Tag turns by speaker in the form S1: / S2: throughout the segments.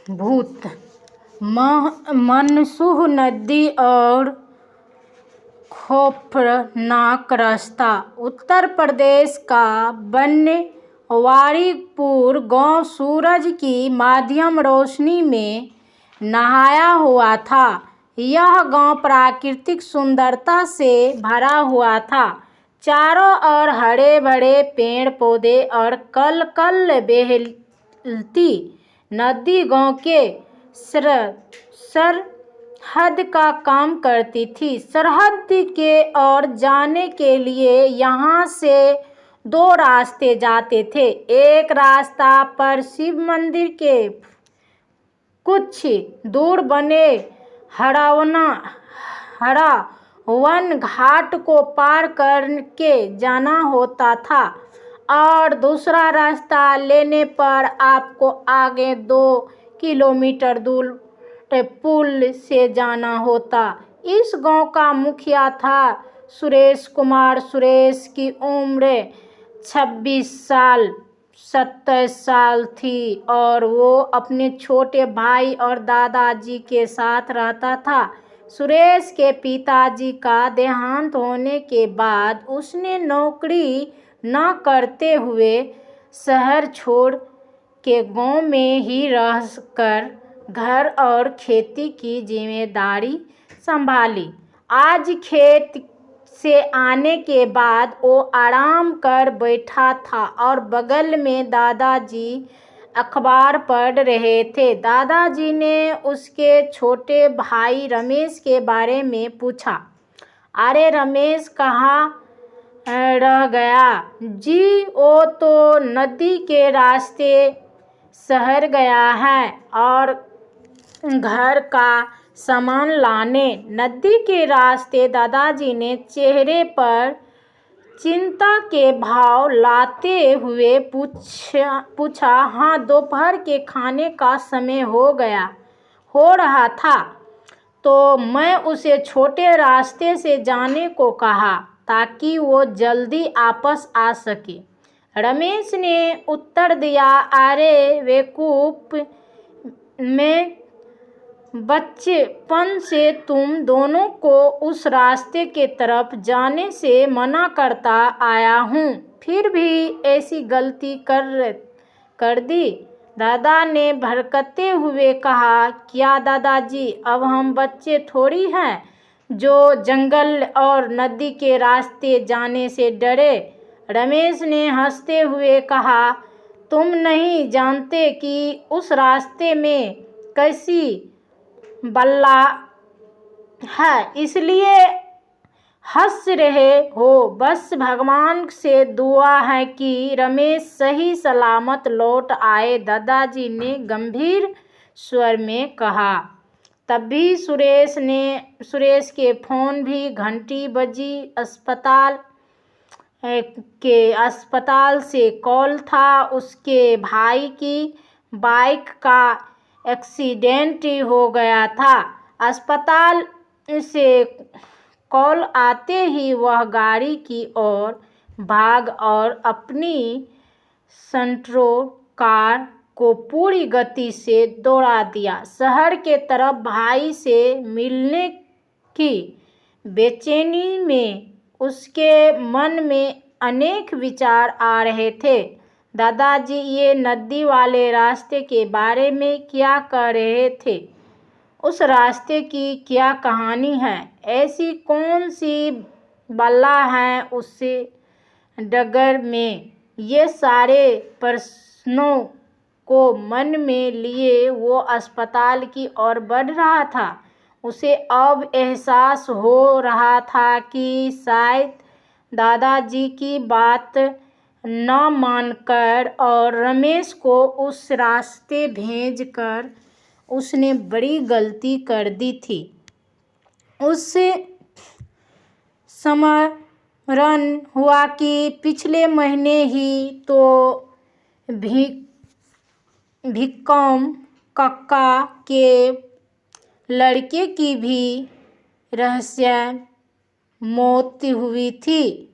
S1: भूत मनसूह नदी और खौफनाक रास्ता। उत्तर प्रदेश का बनवारीपुर गांव सूरज की मध्यम रोशनी में नहाया हुआ था। यह गांव प्राकृतिक सुंदरता से भरा हुआ था। चारों ओर हरे भरे पेड़ पौधे और कल कल बहती नदी गांव के सरहद का काम करती थी। सरहद के ओर जाने के लिए यहाँ से दो रास्ते जाते थे। एक रास्ता पर शिव मंदिर के कुछ दूर बने हरावन घाट को पार करके जाना होता था और दूसरा रास्ता लेने पर आपको आगे 2 किलोमीटर दूर पुल से जाना होता। इस गांव का मुखिया था सुरेश कुमार। सुरेश की उम्र 26 साल 27 साल थी और वो अपने छोटे भाई और दादाजी के साथ रहता था। सुरेश के पिताजी का देहांत होने के बाद उसने नौकरी न करते हुए शहर छोड़ के गांव में ही रहकर घर और खेती की जिम्मेदारी संभाली। आज खेत से आने के बाद वो आराम कर बैठा था और बगल में दादाजी अखबार पढ़ रहे थे। दादाजी ने उसके छोटे भाई रमेश के बारे में पूछा। अरे रमेश कहाँ रह गया? जी वो तो नदी के रास्ते शहर गया है और घर का सामान लाने। नदी के रास्ते? दादाजी ने चेहरे पर चिंता के भाव लाते हुए पूछा। हाँ, दोपहर के खाने का समय हो रहा था तो मैं उसे छोटे रास्ते से जाने को कहा ताकि वो जल्दी वापस आ सके। रमेश ने उत्तर दिया। अरे बेवकूफ, मैं बचपन से तुम दोनों को उस रास्ते के तरफ जाने से मना करता आया हूँ, फिर भी ऐसी गलती कर दी। दादा ने भड़कते हुए कहा। क्या दादाजी, अब हम बच्चे थोड़ी हैं जो जंगल और नदी के रास्ते जाने से डरे। रमेश ने हंसते हुए कहा। तुम नहीं जानते कि उस रास्ते में कैसी बल्ला है, इसलिए हंस रहे हो। बस भगवान से दुआ है कि रमेश सही सलामत लौट आए, दादाजी ने गंभीर स्वर में कहा। तभी सुरेश के फोन भी घंटी बजी। अस्पताल से कॉल था। उसके भाई की बाइक का एक्सीडेंट हो गया था। अस्पताल से कॉल आते ही वह गाड़ी की ओर भाग और अपनी सेंट्रो कार को पूरी गति से दौड़ा दिया। शहर के तरफ भाई से मिलने की बेचैनी में उसके मन में अनेक विचार आ रहे थे। दादाजी ये नदी वाले रास्ते के बारे में क्या कह रहे थे? उस रास्ते की क्या कहानी है? ऐसी कौन सी बला है उस डगर में? ये सारे प्रश्नों को मन में लिए वो अस्पताल की ओर बढ़ रहा था। उसे अब एहसास हो रहा था कि शायद दादाजी की बात न मानकर और रमेश को उस रास्ते भेजकर उसने बड़ी गलती कर दी थी। उससे स्मरण हुआ कि पिछले महीने ही तो भिक्कम कक्का के लड़के की भी रहस्यमय मौत हुई थी।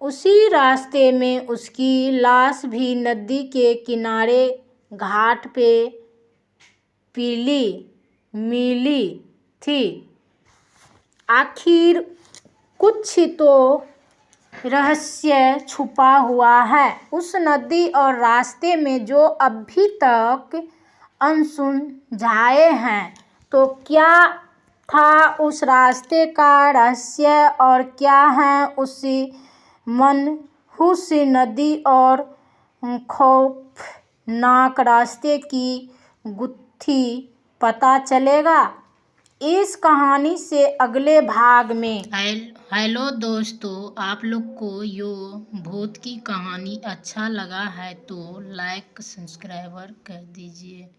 S1: उसी रास्ते में उसकी लाश भी नदी के किनारे घाट पे पीली मिली थी। आखिर कुछ तो रहस्य छुपा हुआ है उस नदी और रास्ते में जो अभी तक अनसुलझाए हैं। तो क्या था उस रास्ते का रहस्य और क्या है उसी मनहूस नदी और खौफनाक रास्ते की गुत्थी पता चलेगा इस कहानी से अगले भाग में। हेलो दोस्तों, आप लोग को यो भूत की कहानी अच्छा लगा है तो लाइक सब्सक्राइबर कर दीजिए।